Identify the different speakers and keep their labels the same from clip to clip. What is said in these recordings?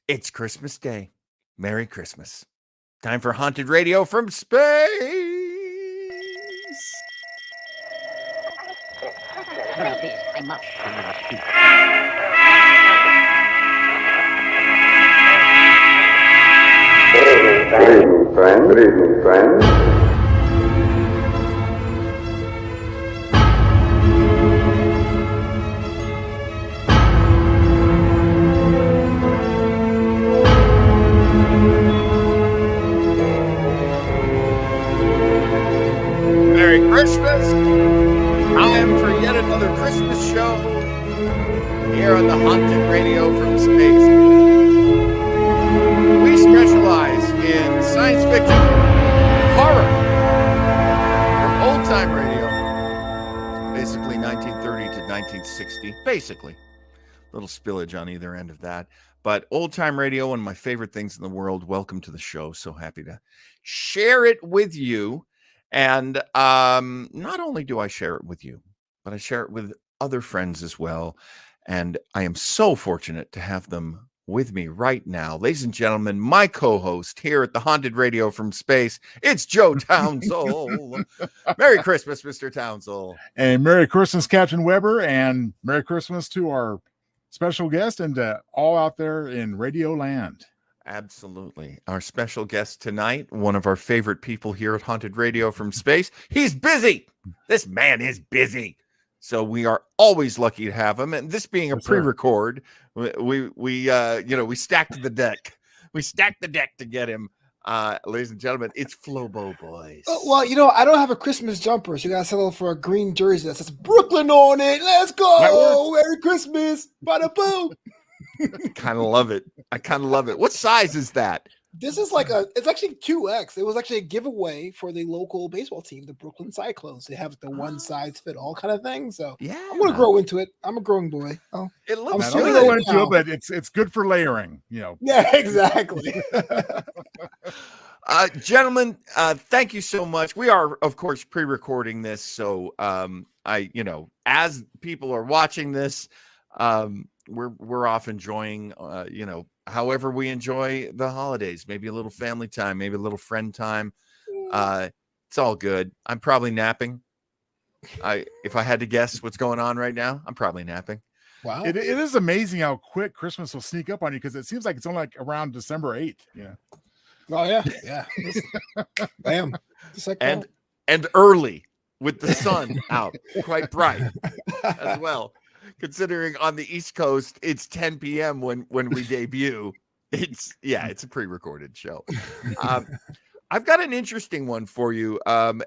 Speaker 1: It's Christmas Day. Merry Christmas. Time for Haunted Radio from Space.
Speaker 2: Good evening, friends.
Speaker 1: Merry Christmas. Time for yet another Christmas show here on the Haunted Radio from Space. We specialize in science fiction, horror, or old-time radio. Basically 1930 to 1960. Basically. Little spillage on either end of that. But old-time radio, one of my favorite things in the world. Welcome to the show. So happy to share it with you. And not only do I share it with you, but I share it with other friends as well. And I am so fortunate to have them with me right now. Ladies and gentlemen, my co-host here at the Haunted Radio from Space, it's Joe Townsell. Merry Christmas, Mr. Townsell.
Speaker 3: And Merry Christmas, Captain Weber, and Merry Christmas to our special guest and all out there in Radio Land.
Speaker 1: Absolutely. Our special guest tonight, one of our favorite people here at Haunted Radio from Space. He's busy. This man is busy. So we are always lucky to have him. And this being a pre-record, we stacked the deck. We stacked the deck to get him. Ladies and gentlemen, it's Flobo Boys.
Speaker 4: Well, I don't have a Christmas jumper, so you gotta settle for a green jersey that says Brooklyn on it. Let's go. Merry Christmas. Bada boom.
Speaker 1: Kind of love it. I kind of love it. What size is that?
Speaker 4: This is it's actually 2X. It was actually a giveaway for the local baseball team, the Brooklyn Cyclones. They have the one size fit all kind of thing. So yeah, I'm gonna grow into it. I'm a growing boy. Oh,
Speaker 1: it looks
Speaker 3: good. Grow into it, but it's good for layering.
Speaker 4: Yeah, exactly.
Speaker 1: Gentlemen, thank you so much. We are, of course, pre-recording this, so as people are watching this, we're off enjoying, however we enjoy the holidays. Maybe a little family time, maybe a little friend time. It's all good. I'm probably napping. If I had to guess what's going on right now, I'm probably napping.
Speaker 3: Wow, it is amazing how quick Christmas will sneak up on you because it seems like it's only like around December 8th. Yeah.
Speaker 4: Oh yeah. Bam.
Speaker 1: And early with the sun out, quite bright as well. Considering on the East Coast, it's 10 p.m. when we debut. It's a pre-recorded show. I've got an interesting one for you.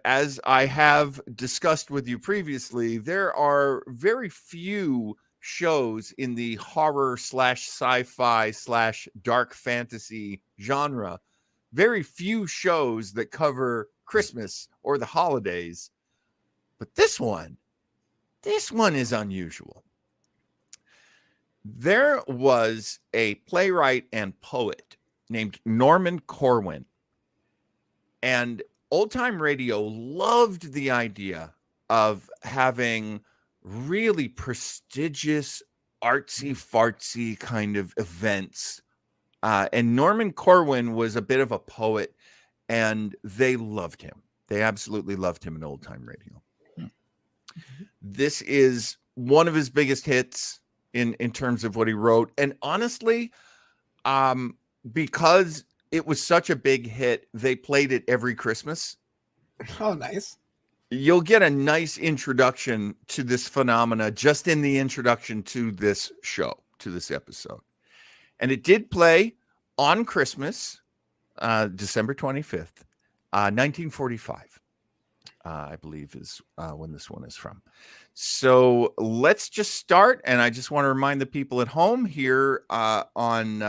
Speaker 1: As I have discussed with you previously, there are very few shows in the horror / sci-fi / dark fantasy genre. Very few shows that cover Christmas or the holidays. But this one is unusual. There was a playwright and poet named Norman Corwin, and old-time radio loved the idea of having really prestigious, artsy-fartsy kind of events. And Norman Corwin was a bit of a poet, and they loved him. They absolutely loved him in old-time radio. This is one of his biggest hits in terms of what he wrote. And honestly, because it was such a big hit, they played it every Christmas.
Speaker 4: Oh, nice.
Speaker 1: You'll get a nice introduction to this phenomena just in the introduction to this show, to this episode. And it did play on Christmas, December 25th, 1945. I believe is when this one is from. So let's just start. And I just want to remind the people at home here on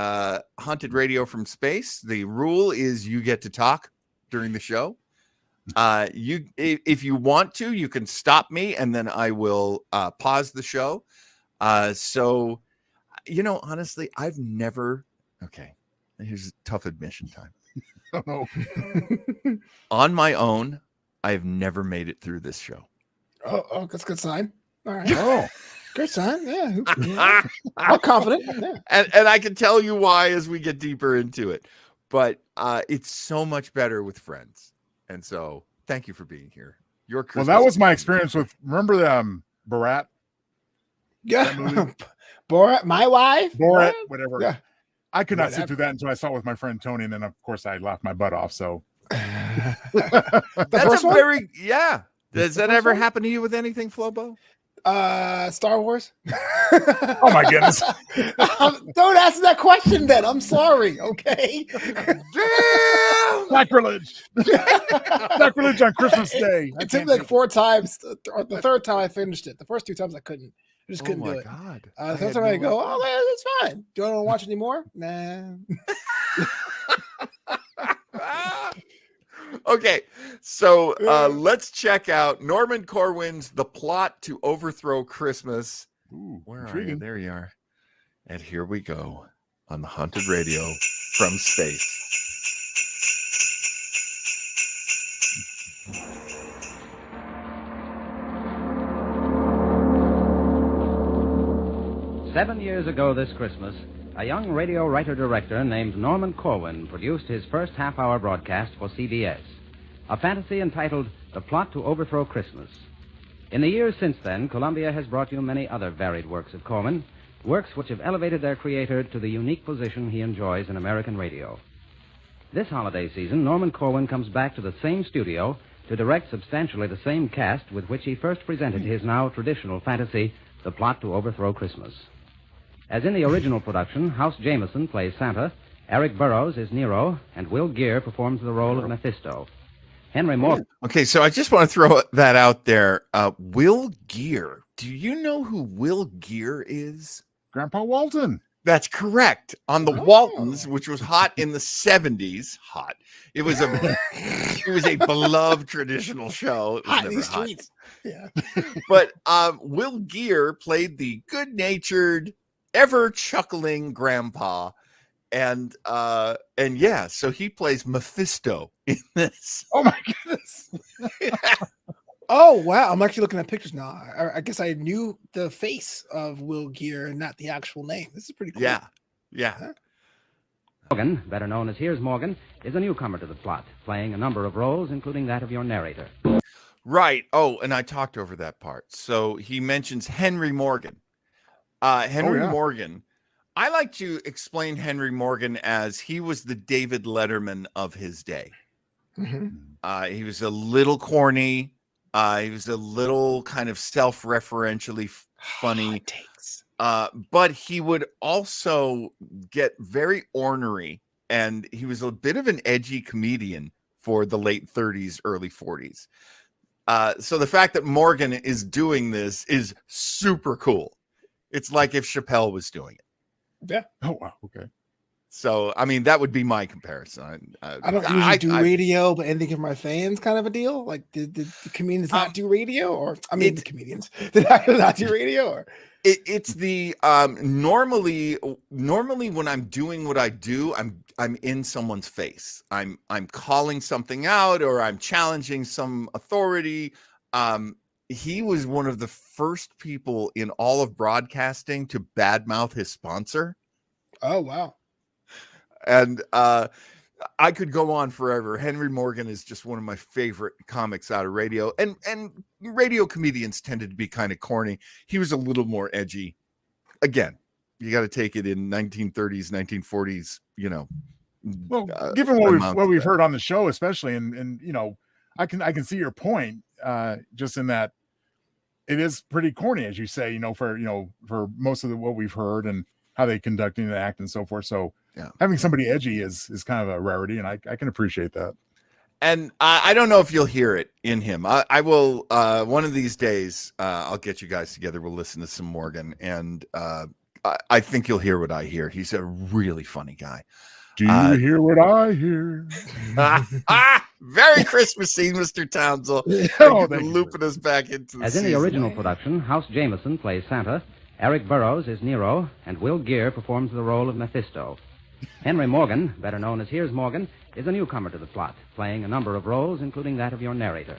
Speaker 1: Haunted Radio from Space. The rule is you get to talk during the show. If you want to, you can stop me and then I will pause the show. So, honestly, I've never. Okay, here's a tough admission time.
Speaker 3: Oh.
Speaker 1: On my own, I have never made it through this show.
Speaker 4: Oh, that's a good sign. All right.
Speaker 3: Oh,
Speaker 4: Great sign. Yeah. I'm confident. Yeah.
Speaker 1: And I can tell you why as we get deeper into it. But it's so much better with friends. And so thank you for being here. Your Christmas.
Speaker 3: Well, that was my experience with, remember Borat?
Speaker 4: Yeah. Borat, my wife?
Speaker 3: Borat, whatever.
Speaker 4: Yeah.
Speaker 3: I could not sit through that until I saw it with my friend Tony. And then, of course, I laughed my butt off. So
Speaker 1: that's a very, yeah. Does that ever happen to you with anything, Flobo?
Speaker 4: Star Wars.
Speaker 3: Oh my goodness!
Speaker 4: Don't ask that question. Then I'm sorry. Okay.
Speaker 1: Damn!
Speaker 3: Sacrilege! Sacrilege on Christmas Day.
Speaker 4: It took me like 4 times. The third time I finished it. The first 2 times I couldn't. I just couldn't do it.
Speaker 1: God.
Speaker 4: The third time I go, oh, man, it's fine. Do you want to watch anymore? Nah.
Speaker 1: Okay, so let's check out Norman Corwin's The Plot to Overthrow Christmas.
Speaker 3: Ooh,
Speaker 1: where
Speaker 3: intriguing.
Speaker 1: are you? There you are. And here we go on the Haunted Radio from space.
Speaker 2: Seven years ago this Christmas, a young radio writer-director named Norman Corwin produced his first half-hour broadcast for CBS, a fantasy entitled The Plot to Overthrow Christmas. In the years since then, Columbia has brought you many other varied works of Corwin, works which have elevated their creator to the unique position he enjoys in American radio. This holiday season, Norman Corwin comes back to the same studio to direct substantially the same cast with which he first presented his now traditional fantasy, The Plot to Overthrow Christmas. As in the original production, House Jameson plays Santa, Eric Burroughs is Nero, and Will Geer performs the role of Mephisto. Henry Morgan.
Speaker 1: Okay, so I just want to throw that out there. Will Geer. Do you know who Will Geer is?
Speaker 3: Grandpa Walton.
Speaker 1: That's correct. On the Waltons, which was hot in the 70s. Hot. It was a beloved traditional show. It was
Speaker 4: Hot in these
Speaker 1: never hot.
Speaker 4: streets. Yeah.
Speaker 1: But Will Geer played the good-natured, ever-chuckling grandpa. And yeah, so he plays Mephisto in this.
Speaker 3: Oh my goodness.
Speaker 4: Oh, wow. I'm actually looking at pictures now. I guess I knew the face of Will Geer and not the actual name. This is pretty cool.
Speaker 1: Yeah.
Speaker 4: Huh?
Speaker 2: Morgan, better known as Here's Morgan, is a newcomer to the plot, playing a number of roles, including that of your narrator.
Speaker 1: Right. Oh, and I talked over that part. So he mentions Henry Morgan. Henry Morgan. I like to explain Henry Morgan as he was the David Letterman of his day.
Speaker 4: Mm-hmm.
Speaker 1: He was a little corny. He was a little kind of self-referentially funny. But he would also get very ornery, and he was a bit of an edgy comedian for the late 30s, early 40s. So the fact that Morgan is doing this is super cool. It's like if Chappelle was doing it.
Speaker 4: Yeah.
Speaker 3: Oh, wow. Okay.
Speaker 1: So, I mean, that would be my comparison.
Speaker 4: I don't usually do radio, but anything for my fans kind of a deal. Like, did the comedians not do radio? Or, I mean, the comedians, did I not do radio? Or
Speaker 1: it's the normally when I'm doing what I do, I'm in someone's face. I'm calling something out, or I'm challenging some authority. He was one of the first people in all of broadcasting to badmouth his sponsor.
Speaker 4: Oh, wow.
Speaker 1: And I could go on forever. Henry Morgan is just one of my favorite comics out of radio. And radio comedians tended to be kind of corny. He was a little more edgy. Again, you got to take it in 1930s, 1940s, you know.
Speaker 3: Well, given what we've heard on the show, especially, and you know, I can see your point, just in that it is pretty corny, as you say, you know, for most of what we've heard and how they conduct and act and so forth. So having somebody edgy is kind of a rarity, and I can appreciate that. And
Speaker 1: I don't know if you'll hear it in him. I will one of these days. I'll get you guys together. We'll listen to some Morgan, and I think you'll hear what I hear. He's a really funny guy.
Speaker 3: Do you hear what I hear?
Speaker 1: Very Christmassy, Mr. Townsend. Looping us back into the
Speaker 2: As in the original production, House Jameson plays Santa, Eric Burroughs is Nero, and Will Geer performs the role of Mephisto. Henry Morgan, better known as Here's Morgan, is a newcomer to the plot, playing a number of roles, including that of your narrator.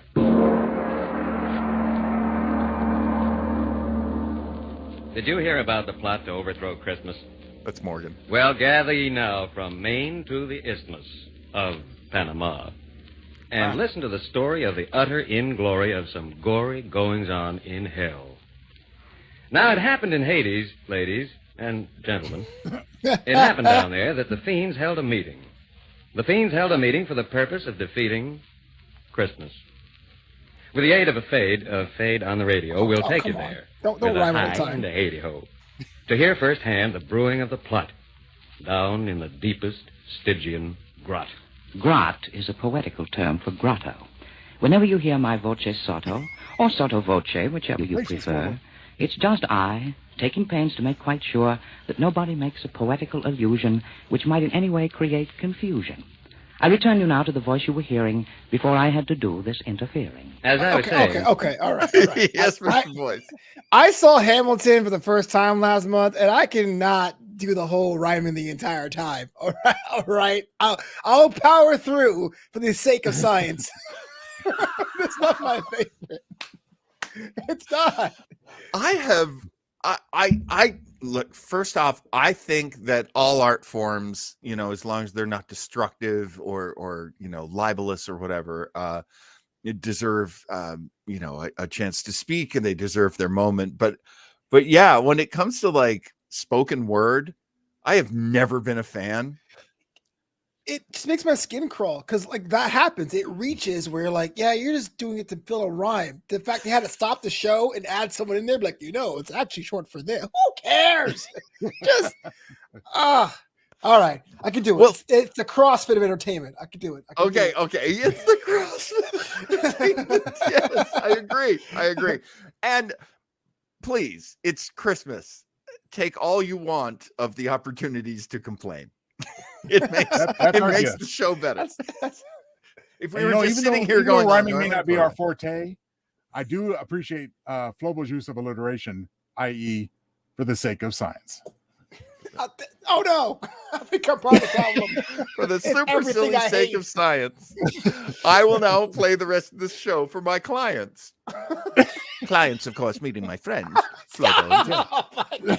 Speaker 5: Did you hear about the plot to overthrow Christmas?
Speaker 1: That's Morgan.
Speaker 5: Well, gather ye now from Maine to the Isthmus of Panama. And listen to the story of the utter inglory of some gory goings-on in hell. Now, it happened in Hades, ladies and gentlemen. It happened down there that the fiends held a meeting. The fiends held a meeting for the purpose of defeating Christmas. With the aid of a fade on the radio, we'll take you there.
Speaker 4: Don't rhyme all the time.
Speaker 5: And a Haiti-ho. To hear firsthand the brewing of the plot down in the deepest Stygian grot.
Speaker 6: Grot is a poetical term for grotto. Whenever you hear my voce sotto, or sotto voce, whichever you prefer, it's just I, taking pains to make quite sure that nobody makes a poetical allusion which might in any way create confusion. I return you now to the voice you were hearing before I had to do this interfering.
Speaker 5: As I was saying...
Speaker 4: Okay, all right.
Speaker 1: Yes, Mr. Voice.
Speaker 4: I saw Hamilton for the first time last month, and I cannot do the whole rhyming the entire time. All right. I'll power through for the sake of science. It's not my favorite. It's not.
Speaker 1: I look, first off, I think that all art forms, as long as they're not destructive or libelous or whatever, deserve, a chance to speak, and they deserve their moment. But yeah, when it comes to like spoken word, I have never been a fan.
Speaker 4: It just makes my skin crawl because like that happens. It reaches where like, yeah, you're just doing it to fill a rhyme. The fact they had to stop the show and add someone in there, like, it's actually short for this. Who cares? Just all right. I can do it. Well, it's the CrossFit of entertainment. I can do it.
Speaker 1: Okay. It's the CrossFit. Yes, I agree. And please, it's Christmas. Take all you want of the opportunities to complain. It makes the show better. If we were just sitting here going,
Speaker 3: rhyming may not be our forte, I do appreciate Flobo's use of alliteration, i.e., for the sake of science.
Speaker 4: Oh no! I think I'm part of the problem.
Speaker 1: For the super silly sake of science, I will now play the rest of this show for my clients. Clients, of course, meeting my friends, Flobo and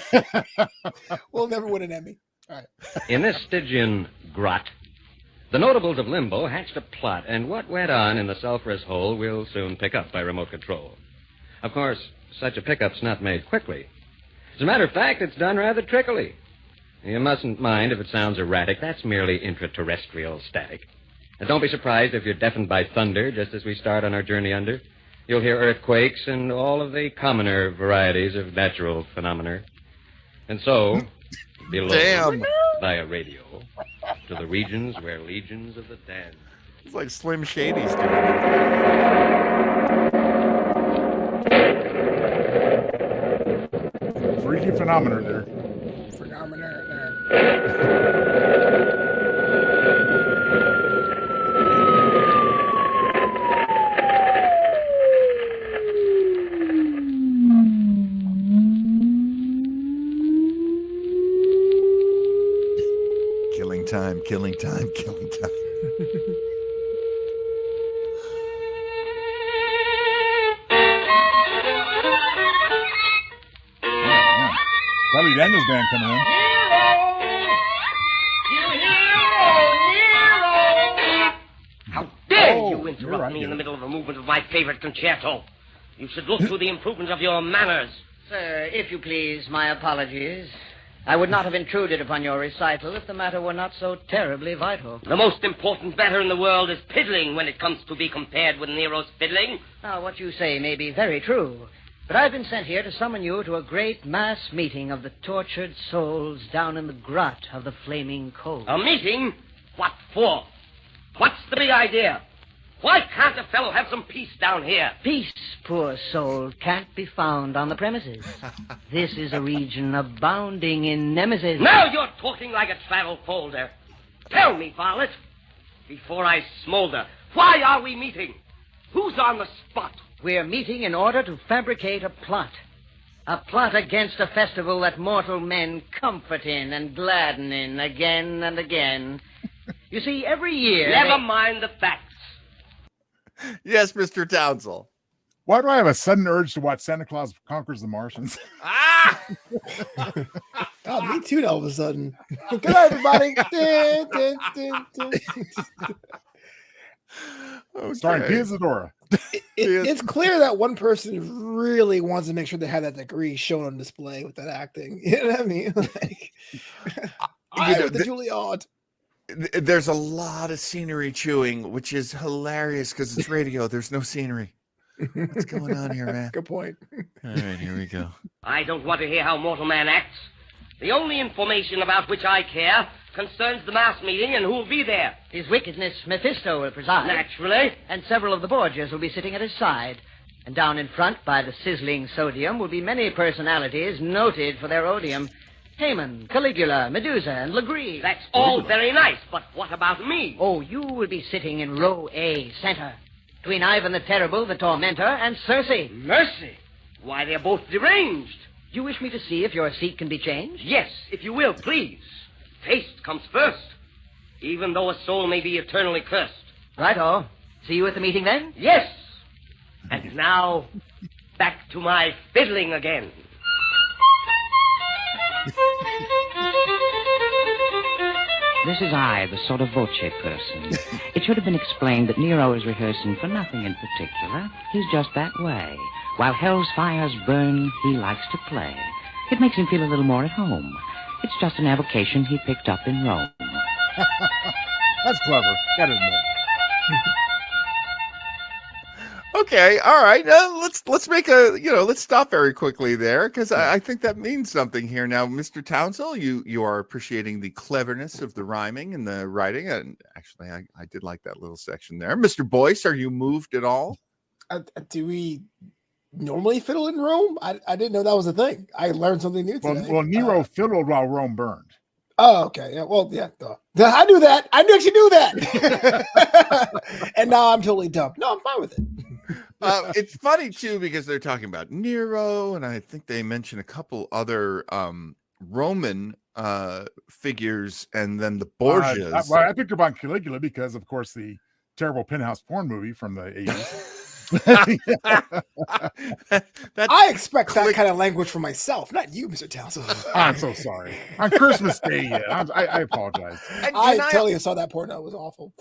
Speaker 4: Joe. We'll never win an Emmy. All right.
Speaker 5: In this Stygian grot, the notables of Limbo hatched a plot, and what went on in the sulphurous hole we'll soon pick up by remote control. Of course, such a pickup's not made quickly. As a matter of fact, it's done rather trickily. You mustn't mind if it sounds erratic. That's merely intraterrestrial static. And don't be surprised if you're deafened by thunder just as we start on our journey under. You'll hear earthquakes and all of the commoner varieties of natural phenomena. And so, below, via radio, to the regions where legions of the dead.
Speaker 1: It's like Slim Shady's doing
Speaker 3: it. Freaky phenomena there.
Speaker 1: Killing time.
Speaker 3: Charlie Daniels band coming in.
Speaker 7: How dare you interrupt me in the middle of a movement of my favorite concerto? You should look to the improvement of your manners.
Speaker 8: Sir, if you please, my apologies. I would not have intruded upon your recital if the matter were not so terribly vital.
Speaker 7: The most important matter in the world is piddling when it comes to be compared with Nero's fiddling.
Speaker 8: Now, what you say may be very true, but I've been sent here to summon you to a great mass meeting of the tortured souls down in the grot of the flaming coal.
Speaker 7: A meeting? What for? What's the big idea? Why can't a fellow have some peace down here?
Speaker 8: Peace, poor soul, can't be found on the premises. This is a region abounding in nemesis.
Speaker 7: Now you're talking like a travel folder. Tell me, Varlet, before I smolder, why are we meeting? Who's on the spot?
Speaker 8: We're meeting in order to fabricate a plot. A plot against a festival that mortal men comfort in and gladden in again and again. You see, every year...
Speaker 7: Never mind the facts.
Speaker 1: Yes, Mr. Townsell.
Speaker 3: Why do I have a sudden urge to watch Santa Claus Conquers the Martians?
Speaker 4: Oh, me too. All of a sudden. Good night, everybody.
Speaker 3: Starring Pia Zadora.
Speaker 4: It's clear that one person really wants to make sure they have that degree shown on display with that acting. You know what I mean? Like, the Juilliard.
Speaker 1: There's a lot of scenery chewing, which is hilarious because it's radio. There's no scenery. What's going on here, man?
Speaker 4: Good point.
Speaker 1: All right, here we go.
Speaker 7: I don't want to hear how mortal man acts. The only information about which I care concerns the mass meeting and who'll be there.
Speaker 8: His wickedness, Mephisto, will preside.
Speaker 7: Naturally.
Speaker 8: And several of the Borgias will be sitting at his side. And down in front, by the sizzling sodium, will be many personalities noted for their odium. Haman, Caligula, Medusa, and Legree.
Speaker 7: That's all very nice, but what about me?
Speaker 8: Oh, you will be sitting in row A, center, between Ivan the Terrible, the Tormentor, and Circe.
Speaker 7: Mercy! Why, they're both deranged.
Speaker 8: Do you wish me to see if your seat can be changed?
Speaker 7: Yes, if you will, please. Taste comes first, even though a soul may be eternally cursed.
Speaker 8: Right-o. See you at the meeting, then?
Speaker 7: Yes. And now, back to my fiddling again.
Speaker 6: This is I, the sort of voce person. It should have been explained that Nero is rehearsing for nothing in particular. He's just that way. While hell's fires burn, he likes to play. It makes him feel a little more at home. It's just an avocation he picked up in Rome.
Speaker 3: That's clever. Gotta admit.
Speaker 1: Okay, all right. Let's make let's stop very quickly there because I think that means something here. Now, Mr. Townsend, you are appreciating the cleverness of the rhyming and the writing, and actually, I did like that little section there. Mr. Boyce, are you moved at all?
Speaker 4: Do we normally fiddle in Rome? I didn't know that was a thing. I learned something new today.
Speaker 3: Well, Nero fiddled while Rome burned.
Speaker 4: Oh, okay. Yeah, well, yeah. I knew that. I knew actually knew that. And now I'm totally dumb. No, I'm fine with it.
Speaker 1: It's funny too because they're talking about Nero, and I think they mention a couple other Roman figures, and then the Borgias.
Speaker 3: I picked up on Caligula because, of course, the terrible penthouse porn movie from the 80s.
Speaker 4: I expect that kind of language for myself, not you, Mr. Townsend.
Speaker 3: I'm so sorry. On Christmas Day, I apologize.
Speaker 4: I tell you, saw that porno. It was awful.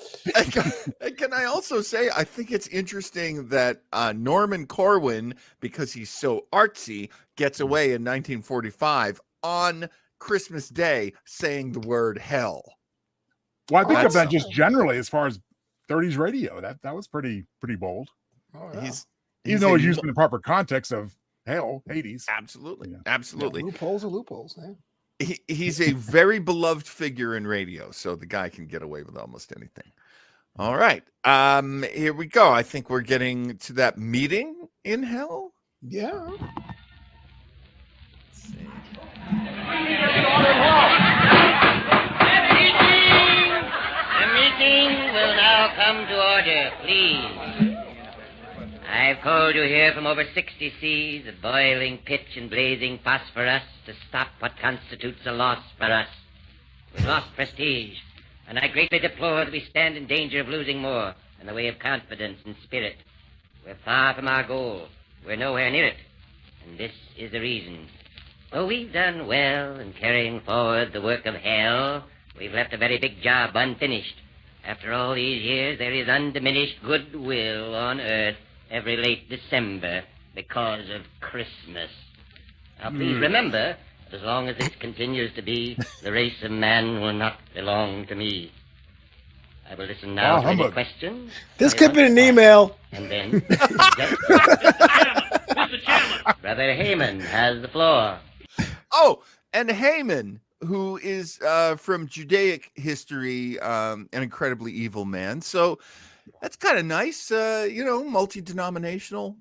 Speaker 1: Can I also say, I think it's interesting that Norman Corwin, because he's so artsy, gets away in 1945 on Christmas Day saying the word hell.
Speaker 3: Well, I think of that just generally as far as 30s radio. That was pretty bold.
Speaker 4: Oh, yeah.
Speaker 3: Even though it's used in the proper context of hell, Hades.
Speaker 1: Absolutely.
Speaker 3: Yeah.
Speaker 1: Absolutely.
Speaker 4: Yeah, loopholes are loopholes. Man.
Speaker 1: He's a very beloved figure in radio, so the guy can get away with almost anything. All right. Here we go. I think we're getting to that meeting in hell.
Speaker 4: Yeah.
Speaker 1: Let's see.
Speaker 9: The meeting will now come to order, please. I've called you here from over 60 seas of boiling pitch and blazing phosphorus to stop what constitutes a loss for us. We've lost prestige, and I greatly deplore that we stand in danger of losing more in the way of confidence and spirit. We're far from our goal. We're nowhere near it. And this is the reason. Though we've done well in carrying forward the work of hell, we've left a very big job unfinished. After all these years, there is undiminished goodwill on earth every late December because of Christmas. Now, please remember, as long as this continues to be, the race of man will not belong to me. I will listen now to any questions.
Speaker 4: This could be an email.
Speaker 9: And then, Brother Haman has the floor.
Speaker 1: Oh, and Haman, who is from Judaic history, an incredibly evil man. So that's kind of nice, multi-denominational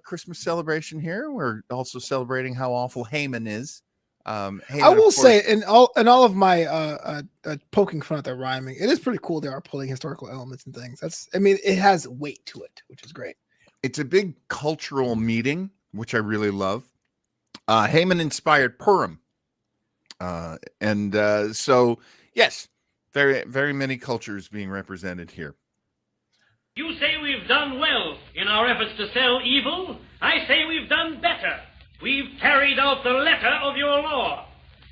Speaker 1: Christmas celebration here. We're also celebrating how awful Haman is. Haman,
Speaker 4: I will say, in all of my poking fun at the rhyming, it is pretty cool. They are pulling historical elements and things. It has weight to it, which is great.
Speaker 1: It's a big cultural meeting, which I really love. Haman inspired Purim. So, yes, very, very many cultures being represented here.
Speaker 10: You say we've done well in our efforts to sell evil. I say we've done better. We've carried out the letter of your law.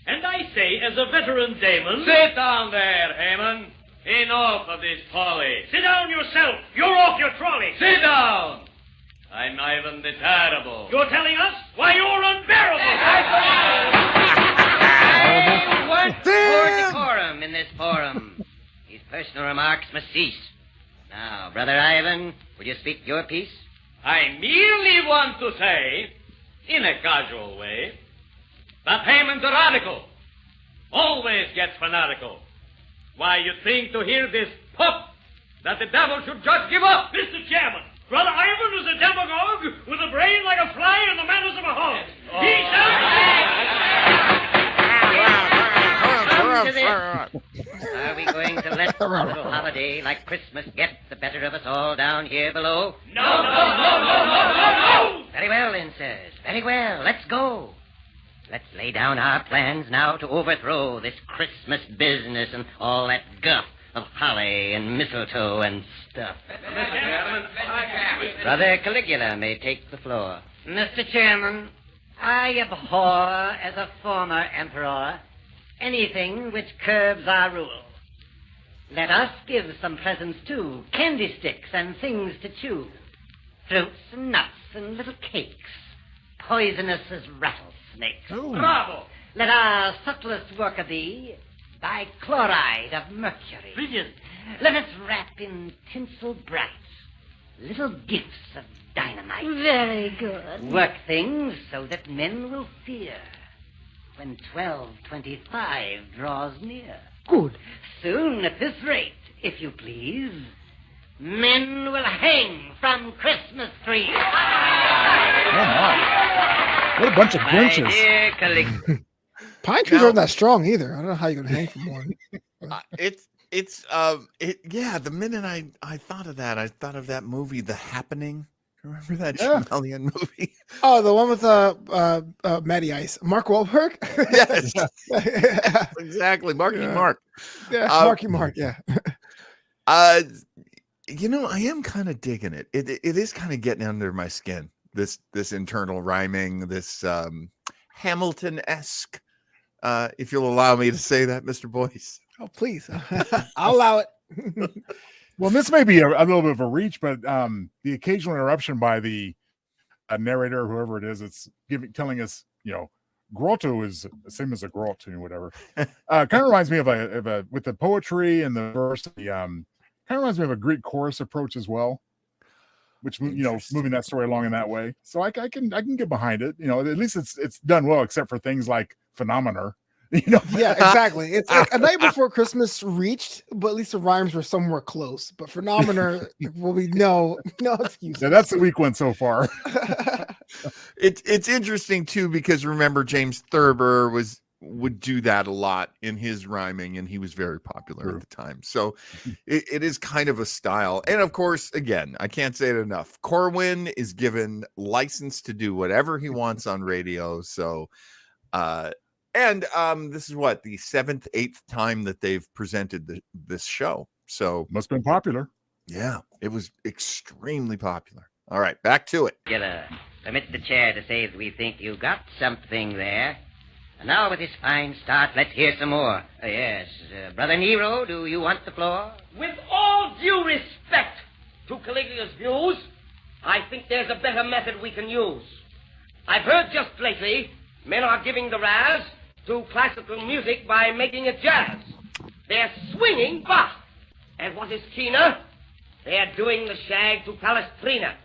Speaker 10: And I say, as a veteran Damon...
Speaker 5: Sit down there, Haman. Enough of this folly.
Speaker 10: Sit down yourself. You're off your trolley.
Speaker 5: Sit down. I'm Ivan the Terrible.
Speaker 10: You're telling us? Why, you're unbearable.
Speaker 8: I want more decorum in this forum. These personal remarks must cease. Now, Brother Ivan, will you speak your piece?
Speaker 5: I merely want to say, in a casual way, that Haman's a radical. Always gets fanatical. Why, you'd think to hear this pup that the devil should just give up.
Speaker 10: Mr. Chairman, Brother Ivan is a demagogue with a brain like a fly and the manners of a hog. He
Speaker 8: Are we going to let a little holiday like Christmas get the better of us all down here below?
Speaker 10: No.
Speaker 8: Very well, then, sirs. Very well. Let's go. Let's lay down our plans now to overthrow this Christmas business and all that guff of holly and mistletoe and stuff. Brother Caligula may take the floor.
Speaker 9: Mr. Chairman, I abhor, as a former emperor, anything which curbs our rule. Let us give some presents, too. Candy sticks and things to chew. Fruits and nuts and little cakes. Poisonous as rattlesnakes.
Speaker 3: Ooh.
Speaker 10: Bravo.
Speaker 9: Let our subtlest worker be bichloride of mercury.
Speaker 10: Brilliant.
Speaker 9: Let us wrap in tinsel bright little gifts of dynamite.
Speaker 11: Very good.
Speaker 9: Work things so that men will fear when 12:25 draws near.
Speaker 11: Good.
Speaker 9: Soon, at this rate, if you please, men will hang from Christmas trees.
Speaker 3: Oh, my. What a bunch of
Speaker 8: My
Speaker 3: Grinches.
Speaker 8: dear Caligula.
Speaker 4: Pine trees aren't that strong either. I don't know how you're going to hang from one.
Speaker 1: The minute I thought of that, I thought of that movie, The Happening. Remember that Chameleon movie?
Speaker 4: Oh, the one with Matty Ice. Mark Wahlberg?
Speaker 1: Yes. Exactly. Marky Mark.
Speaker 4: Yeah, Marky Mark, yeah.
Speaker 1: I am kind of digging it. It is kind of getting under my skin. This internal rhyming, this Hamilton-esque, if you'll allow me to say that, Mr. Boyce.
Speaker 4: Oh, please. I'll allow it.
Speaker 3: Well, this may be a little bit of a reach, but the occasional interruption by the narrator, or whoever it is, it's telling us, grotto is the same as a grot or whatever. Kind of reminds me of a with the poetry and the verse. Kind of reminds me of a Greek chorus approach as well, which moving that story along in that way. So I can get behind it. At least it's done well, except for things like Phenomena.
Speaker 4: Yeah, exactly. It's like A Night Before Christmas reached, but at least the rhymes were somewhere close. But Phenomena will be no excuse.
Speaker 3: Yeah, that's the weak one so far.
Speaker 1: It's interesting too, because remember James Thurber would do that a lot in his rhyming, and he was very popular at the time. So it is kind of a style. And of course, again, I can't say it enough. Corwin is given license to do whatever he wants on radio. So and this is what, the 7th, 8th time that they've presented this show. So
Speaker 3: must have been popular.
Speaker 1: Yeah, it was extremely popular. All right, back to it.
Speaker 8: Permit the chair to say that we think you got something there. And now, with this fine start, let's hear some more. Yes, Brother Nero, do you want the floor?
Speaker 7: With all due respect to Caligula's views, I think there's a better method we can use. I've heard just lately men are giving the razz to classical music by making it jazz. They're swinging Bach. And what is keener, they're doing the shag to Palestrina.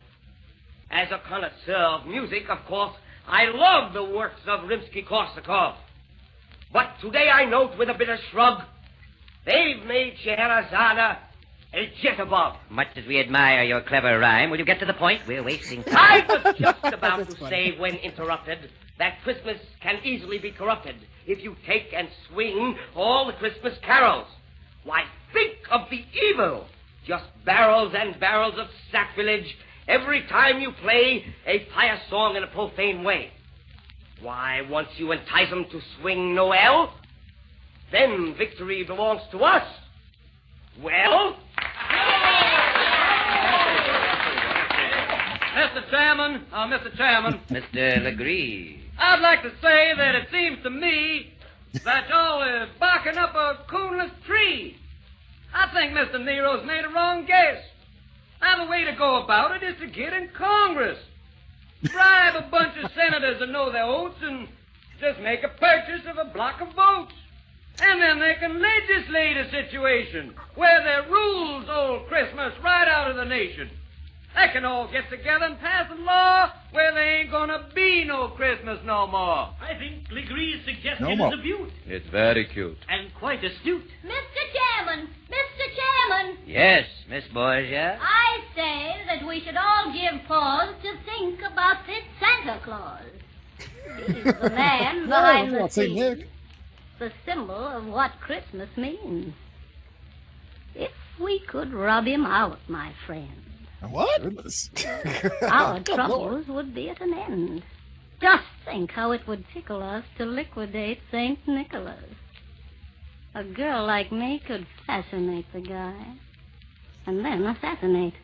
Speaker 7: As a connoisseur of music, of course, I love the works of Rimsky-Korsakov. But today I note with a bitter shrug, they've made Scheherazade a jitterbug.
Speaker 8: Much as we admire your clever rhyme, will you get to the point? We're wasting time.
Speaker 7: I was just about to say, when interrupted, that Christmas can easily be corrupted if you take and swing all the Christmas carols. Why, think of the evil! Just barrels and barrels of sacrilege every time you play a pious song in a profane way. Why, once you entice them to swing Noel, then victory belongs to us. Well...
Speaker 11: Mr. Chairman,
Speaker 9: Mr. Legree.
Speaker 11: I'd like to say that it seems to me that y'all are barking up a coonless tree. I think Mr. Nero's made a wrong guess. Now, the way to go about it is to get in Congress. Bribe a bunch of senators to know their oaths and just make a purchase of a block of votes. And then they can legislate a situation where they rules old Christmas right out of the nation. They can all get together and pass a law where there ain't gonna be no Christmas no more.
Speaker 10: I think Legree's suggestion
Speaker 3: No more.
Speaker 10: is a beaut.
Speaker 5: It's very cute.
Speaker 10: And quite astute.
Speaker 12: Mr. Chairman!
Speaker 9: Yes, Miss Borgia.
Speaker 12: I say that we should all give pause to think about this Santa Claus. He's the man behind the
Speaker 4: St. Nick.
Speaker 12: scene, the symbol of what Christmas means. If we could rub him out, my friend,
Speaker 4: What?
Speaker 12: our troubles would be at an end. Just think how it would tickle us to liquidate St. Nicholas. A girl like me could fascinate the guy, and then assassinate.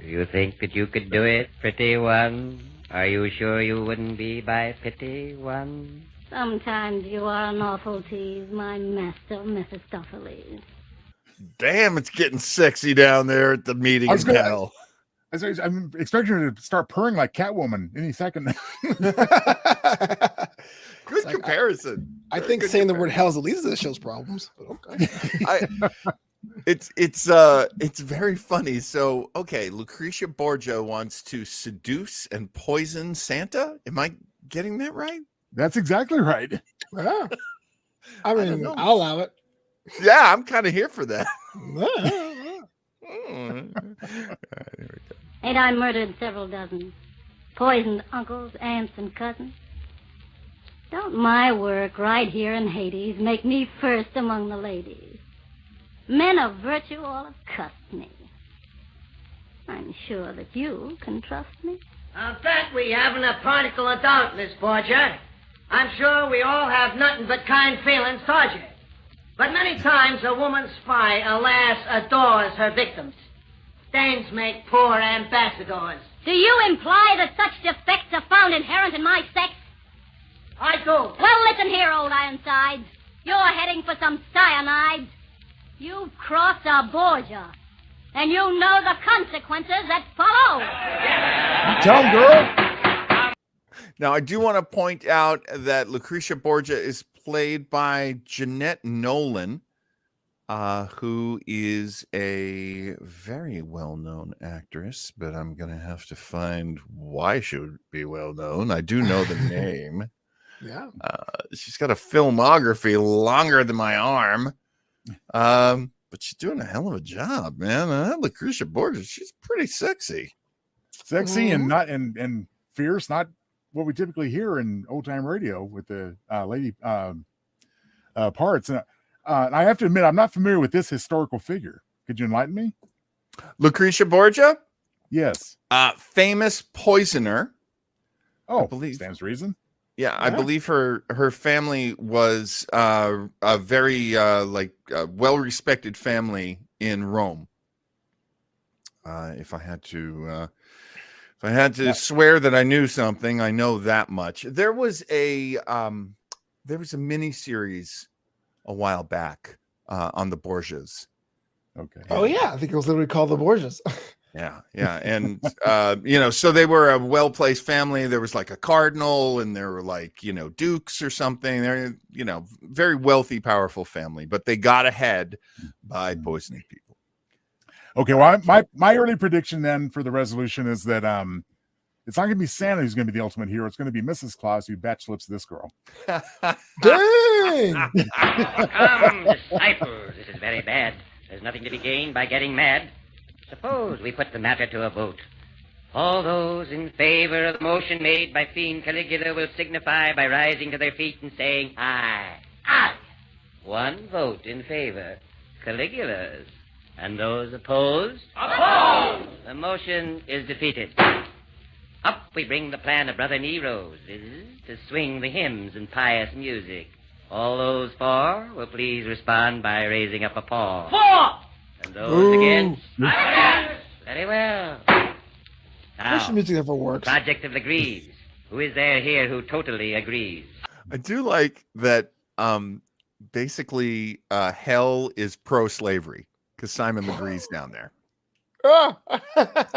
Speaker 9: Do you think that you could do it, pretty one? Are you sure you wouldn't be by pity one?
Speaker 12: Sometimes you are an awful tease, my master Mephistopheles.
Speaker 1: Damn, it's getting sexy down there at the meeting in hell.
Speaker 3: I'm expecting her to start purring like Catwoman any second.
Speaker 1: Good comparison.
Speaker 4: I think saying the word hell is the least of the show's problems. But okay.
Speaker 1: It's very funny. So, okay, Lucretia Borgia wants to seduce and poison Santa. Am I getting that right?
Speaker 3: That's exactly right.
Speaker 4: Yeah. I mean, I'll allow it.
Speaker 1: Yeah, I'm kind of here for that.
Speaker 12: Ain't I murdered several dozen? Poisoned uncles, aunts, and cousins? Don't my work right here in Hades make me first among the ladies? Men of virtue all have cussed me. I'm sure that you can trust me.
Speaker 8: I'll bet we haven't a particle of doubt, Miss Borgia. I'm sure we all have nothing but kind feelings towards you. But many times a woman spy, alas, adores her victims. Dames make poor ambassadors.
Speaker 12: Do you imply that such defects are found inherent in my sex?
Speaker 8: I do.
Speaker 12: Well, listen here, old Ironsides. You're heading for some cyanides. You've crossed a Borgia, and you know the consequences that follow.
Speaker 3: Tell him, girl.
Speaker 1: Now, I do want to point out that Lucretia Borgia is played by Jeanette Nolan, who is a very well-known actress, but I'm going to have to find why she would be well-known. I do know the name.
Speaker 4: Yeah.
Speaker 1: She's got a filmography longer than my arm. But she's doing a hell of a job, man. Lucretia Borgia, she's pretty sexy.
Speaker 3: Sexy and not and fierce, not what we typically hear in old-time radio with the lady parts. And I have to admit, I'm not familiar with this historical figure. Could you enlighten me?
Speaker 1: Lucretia Borgia?
Speaker 3: Yes.
Speaker 1: Famous poisoner.
Speaker 3: Oh,
Speaker 1: I believe.
Speaker 3: Stands to reason.
Speaker 1: Yeah, I believe her family was a very well-respected family in Rome. If I had to swear that I knew something, I know that much. There was a mini series a while back on the Borgias.
Speaker 3: Okay.
Speaker 4: Oh yeah, I think it was literally called the Borgias.
Speaker 1: Yeah. And, so they were a well-placed family. There was like a cardinal and there were like, dukes or something. They're, very wealthy, powerful family, but they got ahead by poisoning people.
Speaker 3: Okay. Well, my early prediction then for the resolution is that it's not going to be Santa who's going to be the ultimate hero. It's going to be Mrs. Claus who batch slips this girl.
Speaker 4: Dang!
Speaker 9: Come, disciples. This is very bad. There's nothing to be gained by getting mad. Suppose we put the matter to a vote. All those in favor of the motion made by Fiend Caligula will signify by rising to their feet and saying, aye. Aye. One vote in favor. Caligula's. And those opposed?
Speaker 10: Opposed!
Speaker 9: The motion is defeated. Up we bring the plan of Brother Nero's, to swing the hymns and pious music. All those for will please respond by raising up a paw.
Speaker 10: For!
Speaker 9: And those against? Very well.
Speaker 4: Christian music never works.
Speaker 9: Project of Legrees. Who is there here who totally agrees?
Speaker 1: I do like that. Basically, hell is pro-slavery because Simon Legree's down there.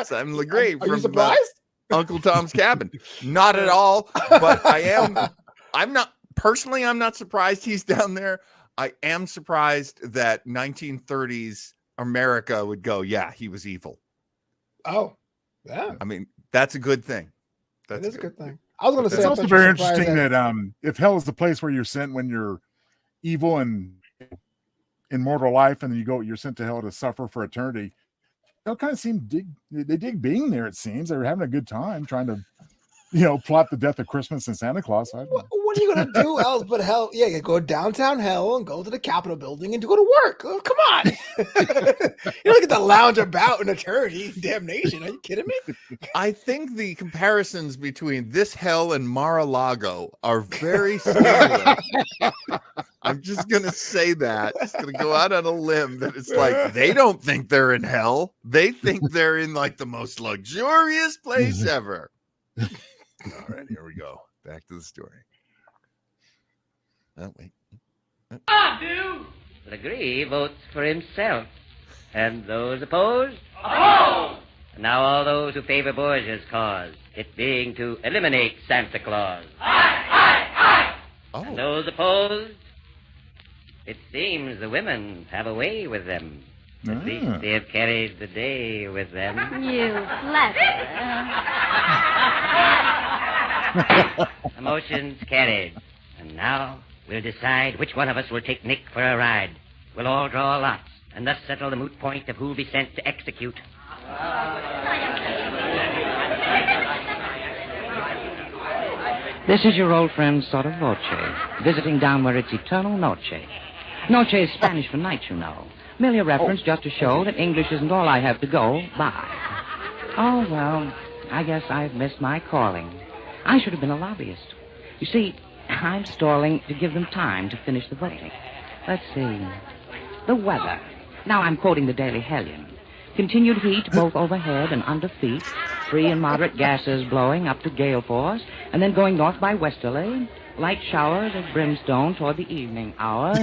Speaker 1: Simon Legree
Speaker 4: Are you
Speaker 1: from
Speaker 4: surprised?
Speaker 1: Uncle Tom's Cabin. Not at all, but I am. I'm not personally. I'm not surprised he's down there. I am surprised that 1930s America would go, yeah, he was evil.
Speaker 4: Oh, yeah.
Speaker 1: I mean, that's a good thing.
Speaker 4: That is a good thing. I was going to say,
Speaker 3: It's also very interesting that if hell is the place where you're sent when you're evil and in mortal life, and then you're sent to hell to suffer for eternity. They'll kind of they dig being there. It seems they were having a good time trying to, plot the death of Christmas and Santa Claus.
Speaker 4: What are you going to do else but hell? Yeah, you go downtown hell and go to the Capitol building and to go to work. Oh, come on. You don't get to lounge about in eternity. Damnation. Are you kidding me?
Speaker 1: I think the comparisons between this hell and Mar-a-Lago are very similar. I'm just going to say that. Just going to go out on a limb that it's like they don't think they're in hell. They think they're in like the most luxurious place ever. All right, here we go. Back to the story. Oh, wait.
Speaker 10: I do.
Speaker 9: Legree votes for himself. And those opposed?
Speaker 10: Opposed!
Speaker 9: And now all those who favor Borgia's cause, it being to eliminate Santa Claus.
Speaker 10: Aye!
Speaker 1: Oh.
Speaker 9: And those opposed? It seems the women have a way with them. At least they have carried the day with them.
Speaker 12: You flatterer.
Speaker 9: The motion's carried. And now we'll decide which one of us will take Nick for a ride. We'll all draw lots, and thus settle the moot point of who'll be sent to execute.
Speaker 6: This is your old friend Sotto Voce, visiting down where it's eternal noche. Noche is Spanish for night, you know. Merely a reference just to show that English isn't all I have to go by. Oh, well, I guess I've missed my calling. I should have been a lobbyist. You see, I'm stalling to give them time to finish the voting. Let's see. The weather. Now I'm quoting the Daily Hellion. Continued heat both overhead and under feet. Free and moderate gases blowing up to gale force, and then going north by westerly. Light showers of brimstone toward the evening hour.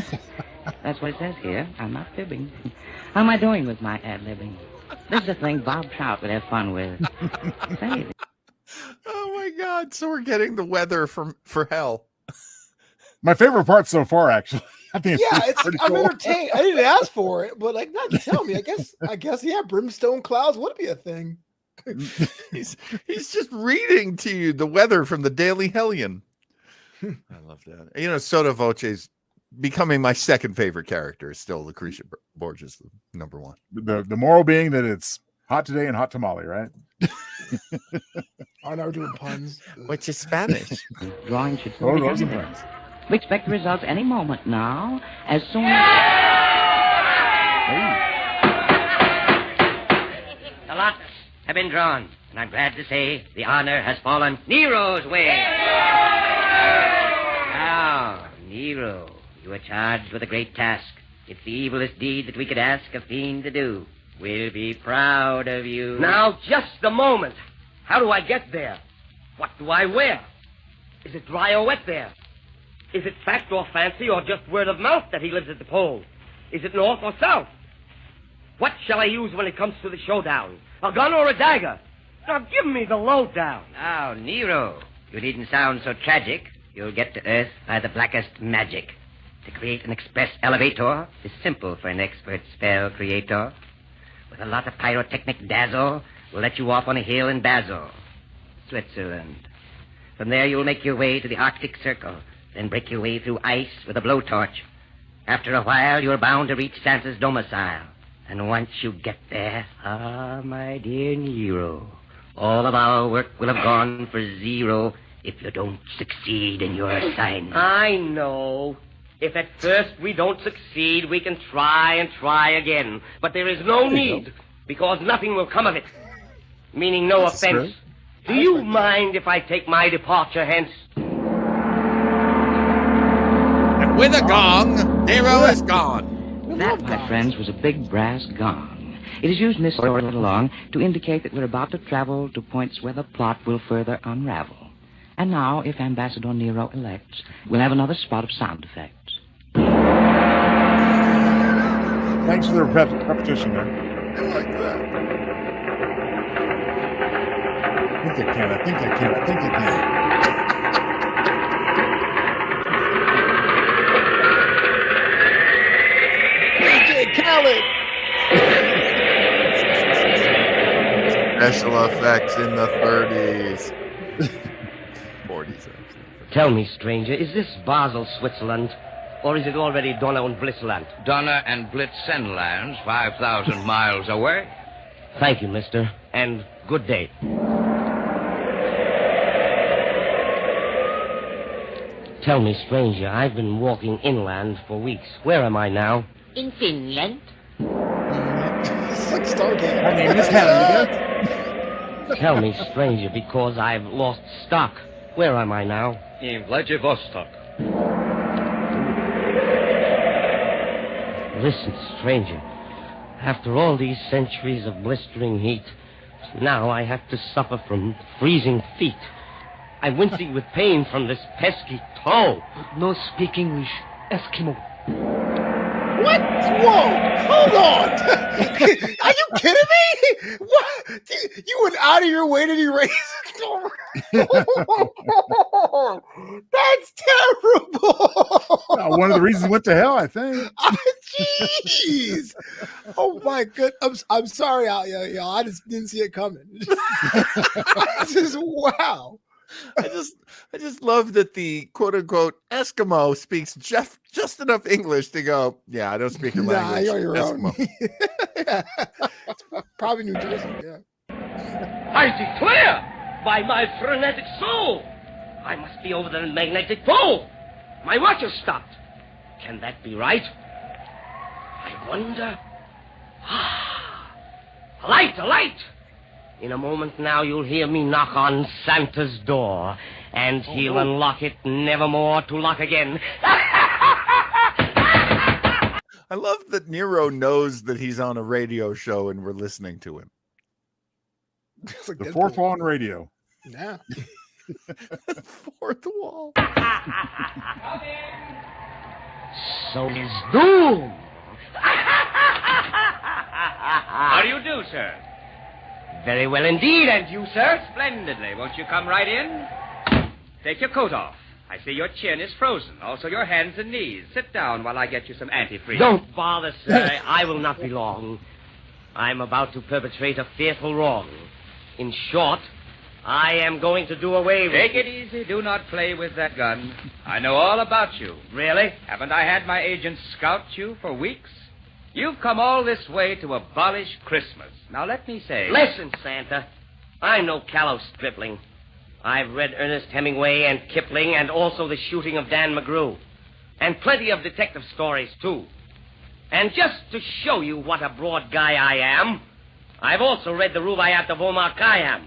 Speaker 6: That's what it says here. I'm not fibbing. How am I doing with my ad-libbing? This is a thing Bob Trout would have fun with. Say it.
Speaker 1: Oh, my God. So we're getting the weather for hell.
Speaker 3: My favorite part so far, actually. I think
Speaker 4: I'm entertained. I didn't ask for it, but like, not tell me. I guess, yeah, brimstone clouds would be a thing.
Speaker 1: He's just reading to you the weather from the Daily Hellion. I love that. Sotto Voce's becoming my second favorite character. Is still Lucretia Borgia's the number one.
Speaker 3: The moral being that it's hot today and hot tamale, right?
Speaker 4: I know we're doing puns.
Speaker 1: Which is Spanish.
Speaker 6: Drawing should
Speaker 3: Rosencrantz.
Speaker 6: We expect the results any moment now, as soon as...
Speaker 9: The lots have been drawn, and I'm glad to say the honor has fallen Nero's way. Now, Nero, you are charged with a great task. It's the evilest deed that we could ask a fiend to do. We'll be proud of you.
Speaker 7: Now, just a moment. How do I get there? What do I wear? Is it dry or wet there? Is it fact or fancy or just word of mouth that he lives at the pole? Is it north or south? What shall I use when it comes to the showdown? A gun or a dagger? Now, give me the lowdown.
Speaker 9: Now, Nero, you needn't sound so tragic. You'll get to Earth by the blackest magic. To create an express elevator is simple for an expert spell creator. With a lot of pyrotechnic dazzle, we'll let you off on a hill in Basel, Switzerland. From there, you'll make your way to the Arctic Circle, then break your way through ice with a blowtorch. After a while, you're bound to reach Santa's domicile. And once you get there, my dear Nero, all of our work will have gone for zero if you don't succeed in your assignment.
Speaker 7: I know. If at first we don't succeed, we can try and try again. But there is no need, because nothing will come of it. Meaning no offense. Do you mind if I take my departure hence?
Speaker 1: And with a gong, Nero is gone.
Speaker 6: That, my friends, was a big brass gong. It is used in this story along to indicate that we're about to travel to points where the plot will further unravel. And now, if Ambassador Nero elects, we'll have another spot of sound effects.
Speaker 3: Thanks for the repetition there.
Speaker 1: I like that.
Speaker 3: I think I can.
Speaker 4: Khaled.
Speaker 1: Special effects in the 30s. 40s, actually.
Speaker 7: Tell me, stranger, is this Basel, Switzerland, or is it already Donner and Blitzland?
Speaker 13: Donner and Blitzenlands, 5,000 miles away.
Speaker 7: Thank you, mister, and good day. Tell me, stranger, I've been walking inland for weeks. Where am I now?
Speaker 9: In Finland?
Speaker 4: It's like Stargate.
Speaker 3: My name is Canada.
Speaker 7: Tell me, stranger, because I've lost stock. Where am I now?
Speaker 5: In Vladivostok.
Speaker 7: Listen, stranger. After all these centuries of blistering heat, now I have to suffer from freezing feet. I'm wincing with pain from this pesky toe.
Speaker 8: No speak English. Eskimo.
Speaker 4: What? Whoa! Hold on! Are you kidding me? What? You went out of your way to be racist? That's terrible!
Speaker 3: One of the reasons went to hell, I think.
Speaker 4: Jeez! Oh my goodness! I'm sorry, y'all. I just didn't see it coming. Just wow.
Speaker 1: I just love that the quote unquote Eskimo speaks just enough English to go, yeah, I don't speak your language.
Speaker 4: You're your
Speaker 1: Eskimo.
Speaker 4: own. Yeah. It's probably New Jersey, yeah.
Speaker 7: I declare, by my frenetic soul, I must be over the magnetic pole. My watch has stopped. Can that be right? I wonder. A light! In a moment now, you'll hear me knock on Santa's door, and he'll unlock it nevermore to lock again.
Speaker 1: I love that Nero knows that he's on a radio show and we're listening to him.
Speaker 4: Like
Speaker 3: The fourth wall on radio.
Speaker 4: Yeah.
Speaker 1: Fourth wall.
Speaker 7: So is doom.
Speaker 11: How do you do, sir?
Speaker 7: Very well indeed, and you, sir?
Speaker 11: Splendidly. Won't you come right in? Take your coat off. I see your chin is frozen. Also your hands and knees. Sit down while I get you some antifreeze.
Speaker 7: Don't bother, sir. I will not be long. I'm about to perpetrate a fearful wrong. In short, I am going to do away with...
Speaker 11: Take it easy. Do not play with that gun. I know all about you.
Speaker 7: Really?
Speaker 11: Haven't I had my agents scout you for weeks? You've come all this way to abolish Christmas. Now, let me say...
Speaker 7: Listen, Santa. I'm no callow stripling. I've read Ernest Hemingway and Kipling and also The Shooting of Dan McGrew. And plenty of detective stories, too. And just to show you what a broad guy I am, I've also read the Rubaiyat of Omar Khayyam.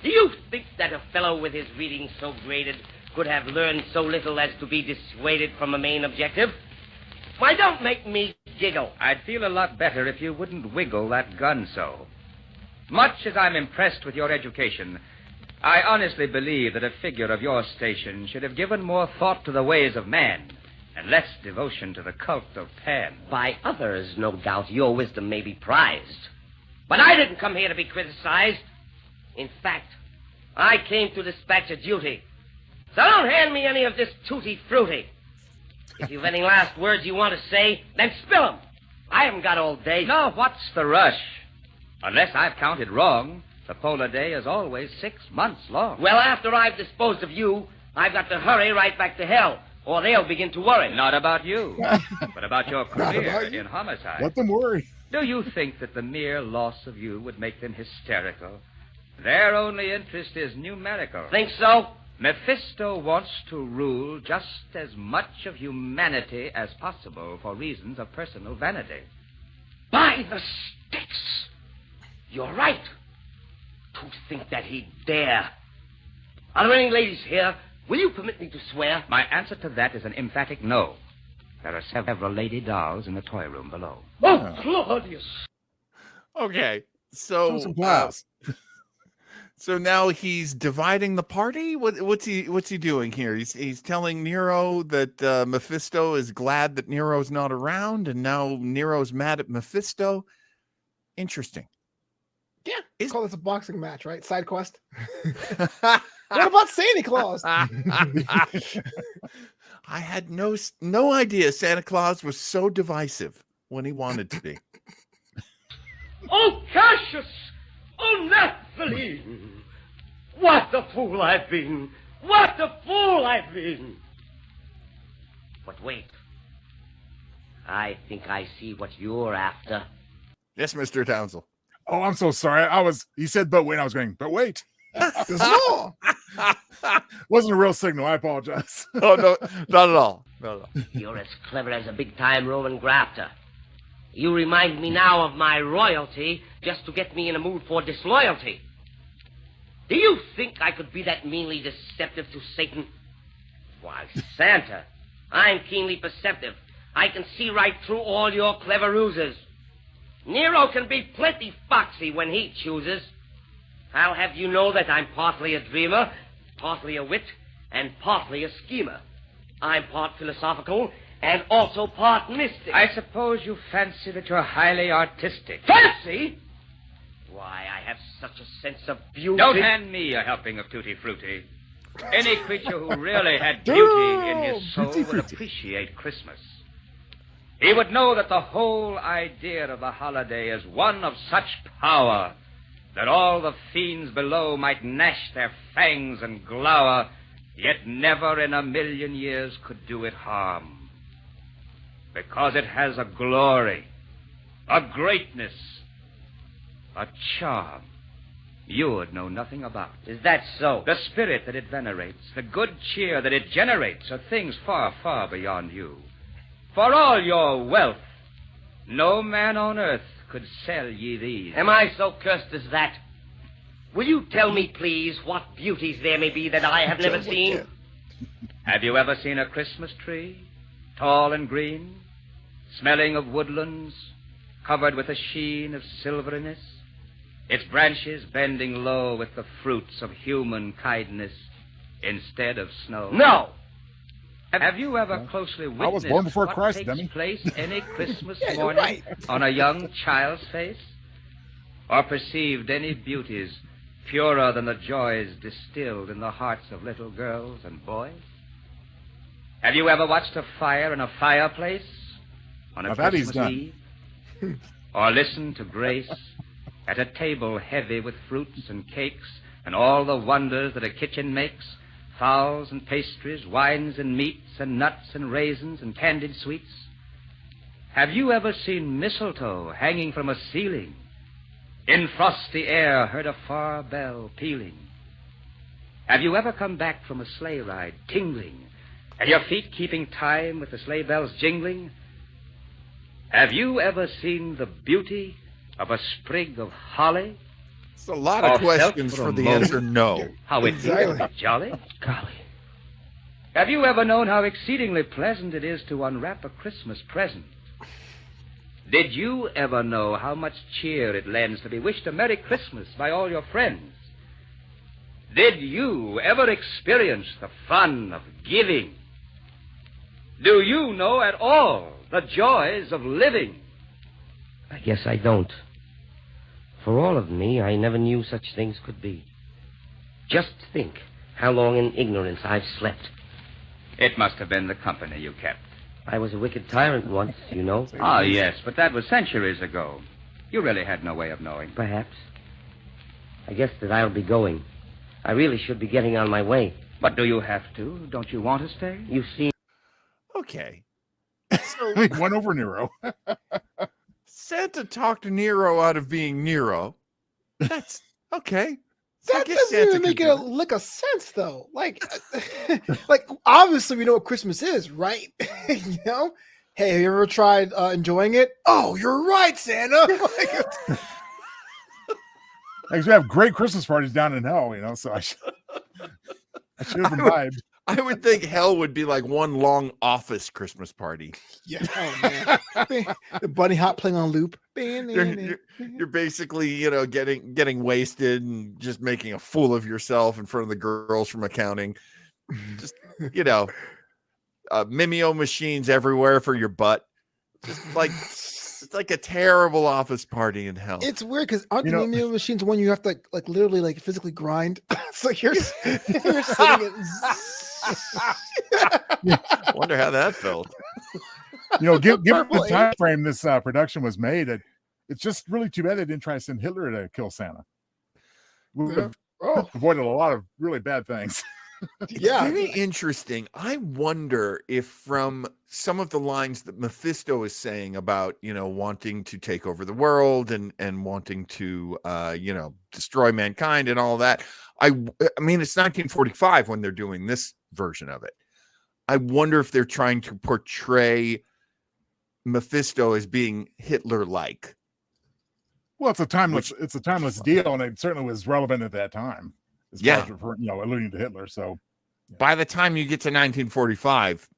Speaker 7: Do you think that a fellow with his reading so graded could have learned so little as to be dissuaded from a main objective? Why, don't make me giggle.
Speaker 11: I'd feel a lot better if you wouldn't wiggle that gun so. Much as I'm impressed with your education, I honestly believe that a figure of your station should have given more thought to the ways of man and less devotion to the cult of Pan.
Speaker 7: By others, no doubt, your wisdom may be prized. But I didn't come here to be criticized. In fact, I came to dispatch a duty. So don't hand me any of this tutti-frutti. If you've any last words you want to say, then spill them. I haven't got all day.
Speaker 11: No, what's the rush? Unless I've counted wrong, the polar day is always 6 months long.
Speaker 7: Well, after I've disposed of you, I've got to hurry right back to hell, or they'll begin to worry.
Speaker 11: Not about you, but about your career in homicide.
Speaker 3: Let them worry.
Speaker 11: Do you think that the mere loss of you would make them hysterical? Their only interest is numerical.
Speaker 7: Think so?
Speaker 11: Mephisto wants to rule just as much of humanity as possible for reasons of personal vanity.
Speaker 7: By the sticks! You're right. To think that he'd dare. Are there any ladies here? Will you permit me to swear?
Speaker 11: My answer to that is an emphatic no. There are several lady dolls in the toy room below.
Speaker 7: Oh, Claudius!
Speaker 1: Okay,
Speaker 3: Show
Speaker 1: so
Speaker 3: some class.
Speaker 1: so now he's dividing the party. What's he doing here? He's telling Nero that Mephisto is glad that Nero's not around, and now Nero's mad at Mephisto. Interesting.
Speaker 4: Yeah, call this a boxing match, right? Side quest. What about Santa Claus?
Speaker 1: I had no idea Santa Claus was so divisive when he wanted to be.
Speaker 7: Oh, Cassius! Oh, Naphtali! What a fool I've been! What a fool I've been! But wait. I think I see what you're after.
Speaker 1: Yes, Mr. Townsend.
Speaker 3: Oh, I'm so sorry. He said, but wait. I was going, but wait. There's more. Wasn't a real signal. I apologize.
Speaker 1: Oh, no, not at all. Not at all.
Speaker 7: You're as clever as a big-time Roman grafter. You remind me now of my royalty just to get me in a mood for disloyalty. Do you think I could be that meanly deceptive to Satan? Why, Santa, I'm keenly perceptive. I can see right through all your clever ruses. Nero can be plenty foxy when he chooses. I'll have you know that I'm partly a dreamer, partly a wit, and partly a schemer. I'm part philosophical and also part mystic.
Speaker 13: I suppose you fancy that you're highly artistic.
Speaker 7: Fancy? Why, I have such a sense of beauty.
Speaker 13: Don't hand me a helping of Tutti Frutti. Any creature who really had beauty in his soul would appreciate Christmas. He would know that the whole idea of the holiday is one of such power that all the fiends below might gnash their fangs and glower, yet never in a million years could do it harm. Because it has a glory, a greatness, a charm you would know nothing about.
Speaker 7: Is that so?
Speaker 13: The spirit that it venerates, the good cheer that it generates are things far, far beyond you. For all your wealth, no man on earth could sell ye these.
Speaker 7: Am I so cursed as that? Will you tell me, please, what beauties there may be that I have never seen?
Speaker 13: Have you ever seen a Christmas tree, tall and green, smelling of woodlands, covered with a sheen of silveriness, its branches bending low with the fruits of human kindness instead of snow?
Speaker 7: No!
Speaker 13: Have you ever closely witnessed
Speaker 3: I was born before
Speaker 13: what
Speaker 3: Christ,
Speaker 13: takes
Speaker 3: dummy.
Speaker 13: place any Christmas
Speaker 4: Yeah, you're
Speaker 13: morning
Speaker 4: right.
Speaker 13: on a young child's face? Or perceived any beauties purer than the joys distilled in the hearts of little girls and boys? Have you ever watched a fire in a fireplace on a
Speaker 3: Now that he's
Speaker 13: Christmas
Speaker 3: done.
Speaker 13: Eve? Or listened to grace at a table heavy with fruits and cakes and all the wonders that a kitchen makes? Fowls and pastries, wines and meats, and nuts and raisins and candied sweets? Have you ever seen mistletoe hanging from a ceiling? In frosty air heard a far bell pealing? Have you ever come back from a sleigh ride tingling, and your feet keeping time with the sleigh bells jingling? Have you ever seen the beauty of a sprig of holly?
Speaker 1: It's a lot of
Speaker 13: Or felt
Speaker 1: questions
Speaker 13: for
Speaker 1: for
Speaker 13: a
Speaker 1: the
Speaker 13: moment
Speaker 1: answer no.
Speaker 13: How it feels to be jolly?
Speaker 8: Golly.
Speaker 13: Have you ever known how exceedingly pleasant it is to unwrap a Christmas present? Did you ever know how much cheer it lends to be wished a Merry Christmas by all your friends? Did you ever experience the fun of giving? Do you know at all the joys of living?
Speaker 7: I guess I don't. For all of me, I never knew such things could be. Just think how long in ignorance I've slept.
Speaker 13: It must have been the company you kept.
Speaker 7: I was a wicked tyrant once, you know.
Speaker 13: Ah, yes, but that was centuries ago. You really had no way of knowing.
Speaker 7: Perhaps. I guess that I'll be going. I really should be getting on my way.
Speaker 13: But do you have to? Don't you want to stay?
Speaker 7: You see...
Speaker 1: Okay.
Speaker 3: We went over Nero.
Speaker 1: Santa talked Nero out of being Nero. That's okay. So I
Speaker 4: That
Speaker 1: guess
Speaker 4: doesn't
Speaker 1: Santa
Speaker 4: even
Speaker 1: can
Speaker 4: make
Speaker 1: do
Speaker 4: a lick of sense, though. Like, like obviously we know what Christmas is, right? You know, hey, have you ever tried enjoying it? Oh, you're right, Santa.
Speaker 3: Like, we have great Christmas parties down in hell, you know, so I should have imbibed.
Speaker 1: I would think hell would be like one long office Christmas party.
Speaker 4: Yeah. Oh, man. The bunny hop playing on loop.
Speaker 1: You're basically, getting wasted and just making a fool of yourself in front of the girls from accounting. Just, Mimeo machines everywhere for your butt. Just like it's like a terrible office party in hell.
Speaker 4: It's weird because aren't the Mimeo machines one you have to like literally like physically grind? It's like you're sitting
Speaker 1: Wonder how that felt.
Speaker 3: Given the time frame this production was made, it's just really too bad they didn't try to send Hitler to kill Santa. We would have avoided a lot of really bad things.
Speaker 4: Yeah,
Speaker 1: very interesting. I wonder if from some of the lines that Mephisto is saying about wanting to take over the world and wanting to destroy mankind and all that. I mean, it's 1945 when they're doing this version of it. I wonder if they're trying to portray Mephisto as being Hitler-like.
Speaker 3: Well, it's a timeless deal, and it certainly was relevant at that time. As far as alluding to Hitler. So
Speaker 1: by the time you get to 1945,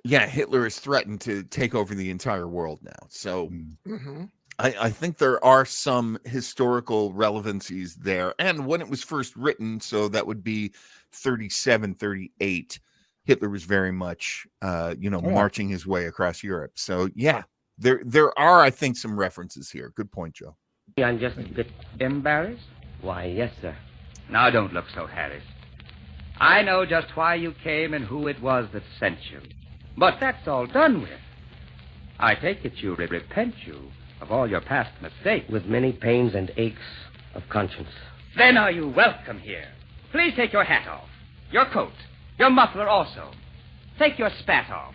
Speaker 1: Hitler is threatened to take over the entire world now. So I think there are some historical relevancies there. And when it was first written, so that would be 37, 38, Hitler was very much, marching his way across Europe. So, there are, I think, some references here. Good point, Joe.
Speaker 7: I'm just a bit
Speaker 13: Embarrassed?
Speaker 7: Why, yes, sir.
Speaker 13: Now, don't look so harassed. I know just why you came and who it was that sent you. But that's all done with. I take it you repent you of all your past mistakes.
Speaker 7: With many pains and aches of conscience.
Speaker 13: Then are you welcome here. Please take your hat off, your coat, your muffler also. Take your spat off.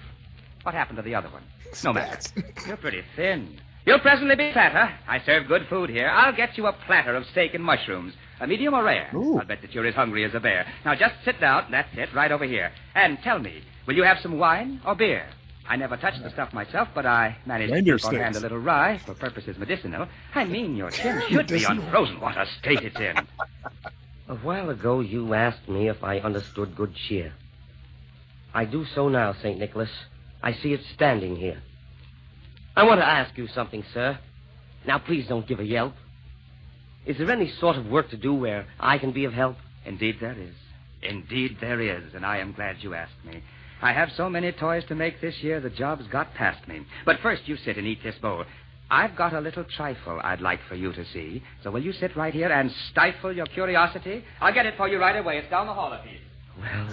Speaker 13: What happened to the other one? No matter. You're pretty thin. You'll presently be fatter. I serve good food here. I'll get you a platter of steak and mushrooms. A medium or rare?
Speaker 3: Ooh.
Speaker 13: I'll bet that you're as hungry as a bear. Now, just sit down. That's it, right over here. And tell me, will you have some wine or beer? I never touched the stuff myself, but I managed to keep on hand a little rye for purposes medicinal. I mean, your chin should be unfrozen. What a state it's in.
Speaker 7: A while ago, you asked me if I understood good cheer. I do so now, St. Nicholas. I see it standing here. I want to ask you something, sir. Now, please don't give a yelp. Is there any sort of work to do where I can be of help?
Speaker 13: Indeed there is. Indeed there is, and I am glad you asked me. I have so many toys to make this year, the job's got past me. But first, you sit and eat this bowl. I've got a little trifle I'd like for you to see. So will you sit right here and stifle your curiosity? I'll get it for you right away. It's down the hall a piece.
Speaker 7: Well.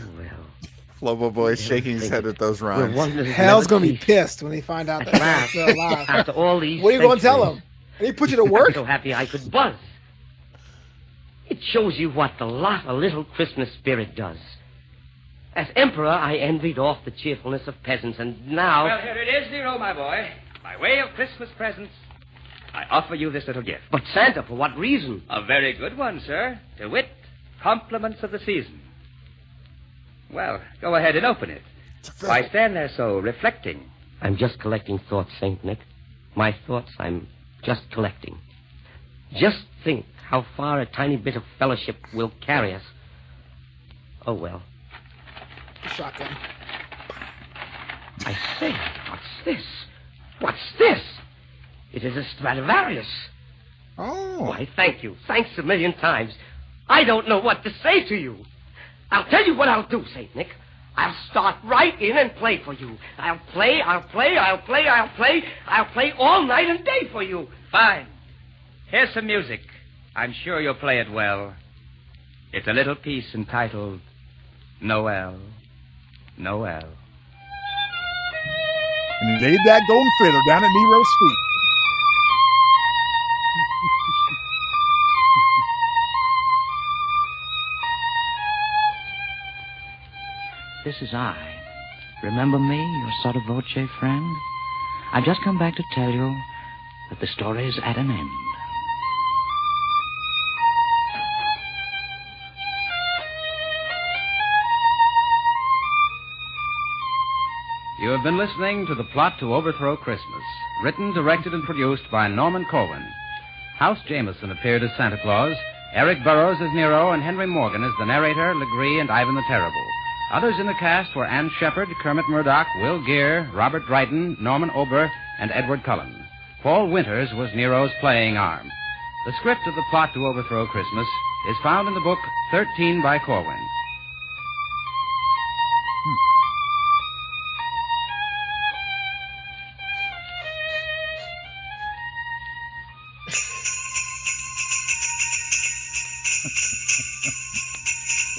Speaker 1: Flobo boy shaking his head at those rhymes.
Speaker 4: Hell's going to be pissed when they find out that I'm still alive.
Speaker 7: After all these
Speaker 4: what are you going to tell him? And he put you to work?
Speaker 7: I'm so happy I could buzz. It shows you what the lot a little Christmas spirit does. As emperor, I envied off the cheerfulness of peasants, and now...
Speaker 13: Well, here it is, Nero, my boy. By way of Christmas presents, I offer you this little gift.
Speaker 7: But Santa, for what reason?
Speaker 13: A very good one, sir. To wit, compliments of the season. Well, go ahead and open it. Why stand there so reflecting?
Speaker 7: I'm just collecting thoughts, St. Nick. My thoughts I'm just collecting. Just think how far a tiny bit of fellowship will carry us. Oh, well.
Speaker 4: Shotgun.
Speaker 7: I say, what's this? What's this? It is a Stradivarius.
Speaker 3: Oh.
Speaker 7: Why, thank you. Thanks a million times. I don't know what to say to you. I'll tell you what I'll do, St. Nick. I'll start right in and play for you. I'll play all night and day for you.
Speaker 13: Fine. Here's some music. I'm sure you'll play it well. It's a little piece entitled Noel, Noel.
Speaker 3: And he laid that golden fiddle down at Nero's feet.
Speaker 6: This is I. Remember me, your sotto voce friend? I've just come back to tell you that the story's at an end.
Speaker 2: You have been listening to The Plot to Overthrow Christmas, written, directed, and produced by Norman Corwin. House Jameson appeared as Santa Claus, Eric Burroughs as Nero, and Henry Morgan as the narrator, Legree, and Ivan the Terrible. Others in the cast were Ann Shepard, Kermit Murdoch, Will Geer, Robert Dryden, Norman Ober, and Edward Cullen. Paul Winters was Nero's playing arm. The script of the plot to overthrow Christmas is found in the book 13 by Corwin.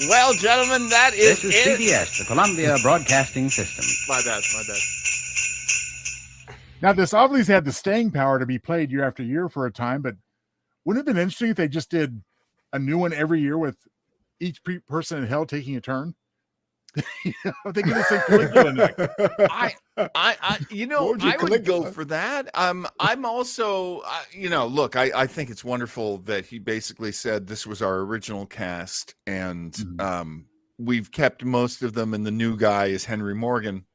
Speaker 1: Well, gentlemen, that is
Speaker 2: This is CBS, the Columbia Broadcasting System.
Speaker 1: My bad.
Speaker 3: Now, this obviously had the staying power to be played year after year for a time, but wouldn't it have been interesting if they just did a new one every year with each person in hell taking a turn? They get the same Caligula next.
Speaker 1: I would go for that. I'm also, look, I think it's wonderful that he basically said this was our original cast, and we've kept most of them, and the new guy is Henry Morgan.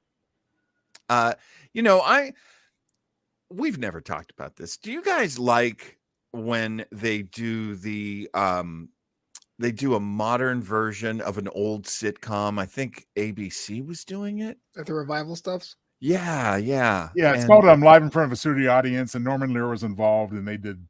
Speaker 1: We've never talked about this. Do you guys like when they do a modern version of an old sitcom? I think ABC was doing it.
Speaker 4: Like the revival stuffs?
Speaker 1: Yeah.
Speaker 3: It's called Live in Front of a Studio Audience, and Norman Lear was involved, and they did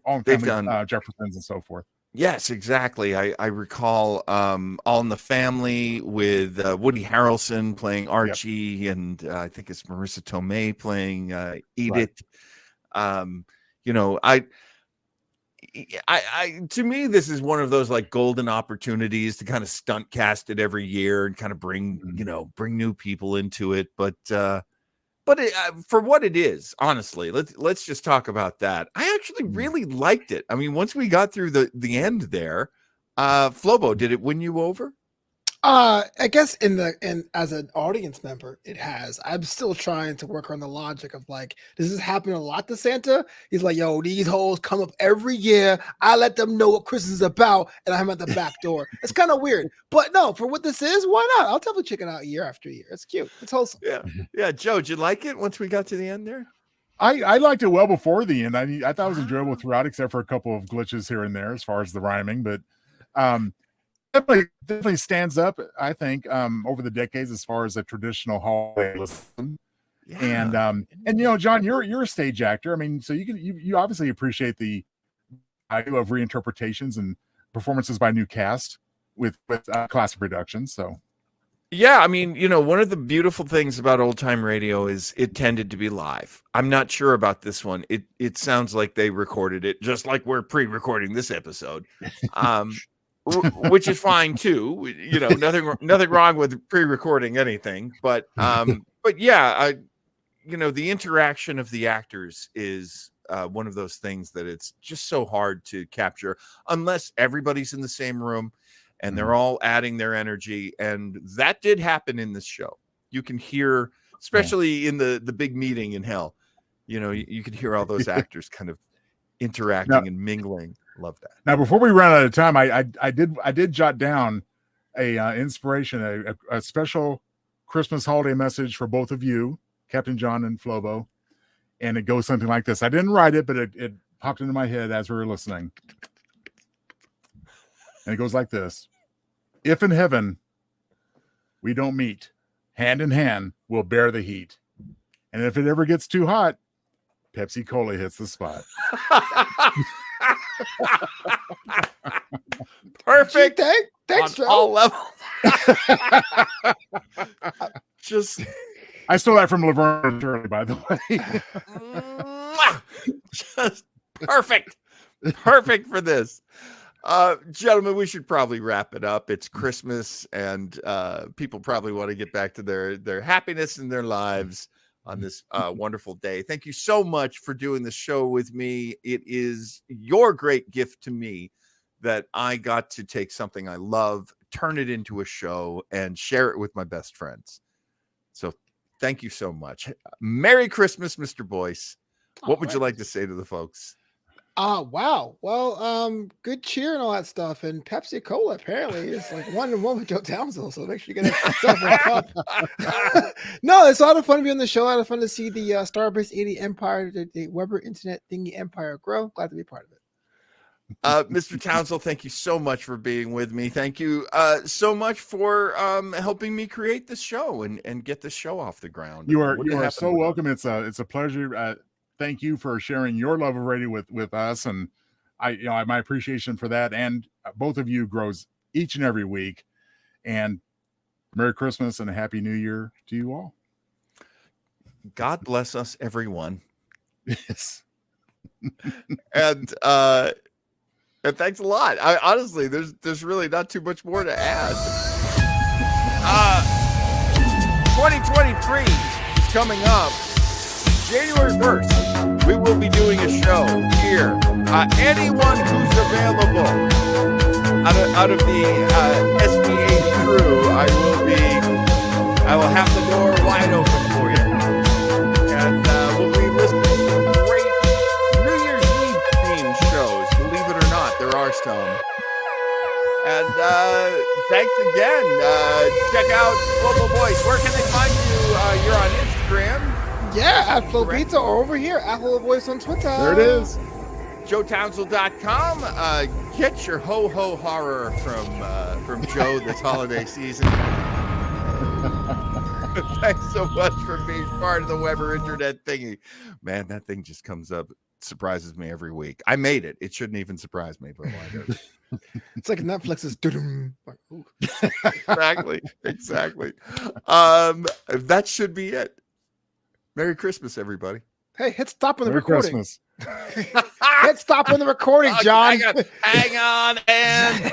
Speaker 3: All in the Family, Jeffersons and so forth.
Speaker 1: Yes, exactly. I recall All in the Family with Woody Harrelson playing Archie, and I think it's Marissa Tomei playing Edith. Right. I to me, this is one of those like golden opportunities to kind of stunt cast it every year and kind of bring new people into it. But for what it is, honestly, let's just talk about that. I actually really liked it. I mean, once we got through the end there, Flobo, did it win you over?
Speaker 4: I guess as an audience member, it has. I'm still trying to work on the logic of like, does this happen a lot to Santa? He's like, yo, these hoes come up every year. I let them know what Christmas is about, and I'm at the back door. It's kind of weird, but no, for what this is, why not? I'll definitely check it out year after year. It's cute. It's wholesome.
Speaker 1: Yeah. Joe, did you like it once we got to the end there?
Speaker 3: I liked it well before the end. I thought it was enjoyable throughout, except for a couple of glitches here and there as far as the rhyming, but definitely stands up, I think, over the decades as far as a traditional holiday listen. Yeah. And John, you're a stage actor. I mean, so you obviously appreciate the value of reinterpretations and performances by new cast with classic productions. So
Speaker 1: yeah, I mean, one of the beautiful things about old time radio is it tended to be live. I'm not sure about this one. It sounds like they recorded it just like we're pre-recording this episode. Which is fine too. Nothing wrong with pre-recording anything, but yeah, the interaction of the actors is one of those things that it's just so hard to capture unless everybody's in the same room and they're all adding their energy. And that did happen in this show. You can hear, especially in the big meeting in hell, you can hear all those actors kind of interacting and mingling. Love that.
Speaker 3: Now, before we run out of time, I did jot down a inspiration, a special Christmas holiday message for both of you, Captain John and Flobo, and it goes something like this. I didn't write it, but it popped into my head as we were listening, and it goes like this: if in heaven we don't meet, hand in hand we'll bear the heat, and if it ever gets too hot, Pepsi Cola hits the spot.
Speaker 1: Perfect.
Speaker 4: Thanks,
Speaker 1: on all levels.
Speaker 3: I stole that from Laverne and Shirley, by the
Speaker 1: way. Just perfect for this. Gentlemen, we should probably wrap it up. It's Christmas, and people probably want to get back to their happiness in their lives on this wonderful day. Thank you so much for doing the show with me. It is your great gift to me that I got to take something I love, turn it into a show, and share it with my best friends. So thank you so much. Merry Christmas, Mr. Boyce. What would you like to say to the folks?
Speaker 4: Wow. Well, good cheer and all that stuff. And Pepsi Cola apparently is like 1-1 with Joe Townsville. So make sure you get yourself a cup. No, it's a lot of fun to be on the show. A lot of fun to see the Starbase 80 Empire, the Weber Internet Thingy Empire grow. Glad to be part of it.
Speaker 1: Mr. Townsend, thank you so much for being with me. Thank you so much for helping me create this show and get this show off the ground.
Speaker 3: You are so welcome. It's a pleasure. Thank you for sharing your love of radio with us, and my appreciation for that, and both of you grows each and every week. And Merry Christmas and a Happy New Year to you all.
Speaker 1: God bless us, everyone.
Speaker 3: Yes.
Speaker 1: And thanks a lot. Honestly, there's really not too much more to add. 2023 is coming up. January 1st, we will be doing a show here. Anyone who's available out of the SBA crew, I will have the door wide open for you. And we'll be listening to some great New Year's Eve themed shows. Believe it or not, there are some. And thanks again. Check out Flobo Boys. Where can they find you? You're on Instagram.
Speaker 4: Yeah, at Flobita or over here, at Flobo Boys on Twitter.
Speaker 3: There it is.
Speaker 1: JoeTownsend.com. Get your ho-ho horror from Joe this holiday season. Thanks so much for being part of the Weber Internet thingy. Man, that thing just comes up. Surprises me every week. I made it. It shouldn't even surprise me, but why does it?
Speaker 4: It's like Netflix's
Speaker 1: Exactly. That should be it. Merry Christmas, everybody.
Speaker 4: Hey, hit stop on the
Speaker 3: Merry
Speaker 4: recording.
Speaker 3: Christmas.
Speaker 4: Hit stop on the recording, John.
Speaker 1: Hang on. And